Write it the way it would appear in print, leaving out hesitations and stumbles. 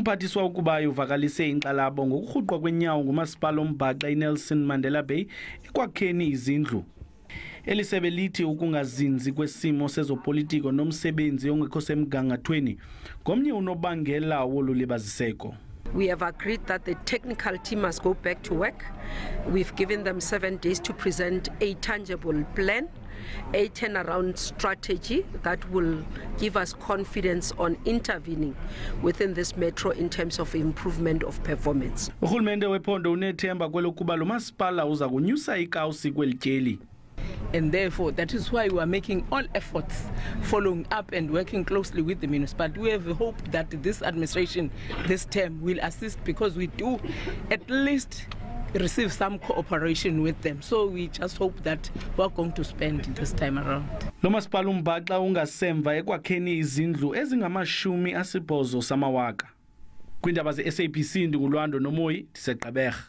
Umphathiswa Kubayi uvakalise inkxalabo ngokurhuqwa kwenyawo ngumasipala ombhaxa iNelson Mandela Bay ekwakheni izindlu. Elisebe lithi ukungazinzi kwesimo sezopolitiko nomsebenzi ongekho semgangathweni ngomnye unobangela wolulibaziseko. We have agreed that the technical team must go back to work. We've given them 7 days to present a tangible plan, a turnaround strategy that will give us confidence on intervening within this metro in terms of improvement of performance. Urhulumente wephondo unethemba kwelokuba lomaspala uza kunyusa ikawusi kweli tyeli. And therefore, that is why we are making all efforts, following up and working closely with the municipality. We have hope that this administration, this term, will assist because we do at least receive some cooperation with them. So we just hope that we are going to spend this time around. Lomaspala umbhaxa ungasemva ekwakheni izindlu ezingamashumi asibhozo samawaka. Kwiindaba ze-SABC ndingulwando nomoyi ndiseGqeberha.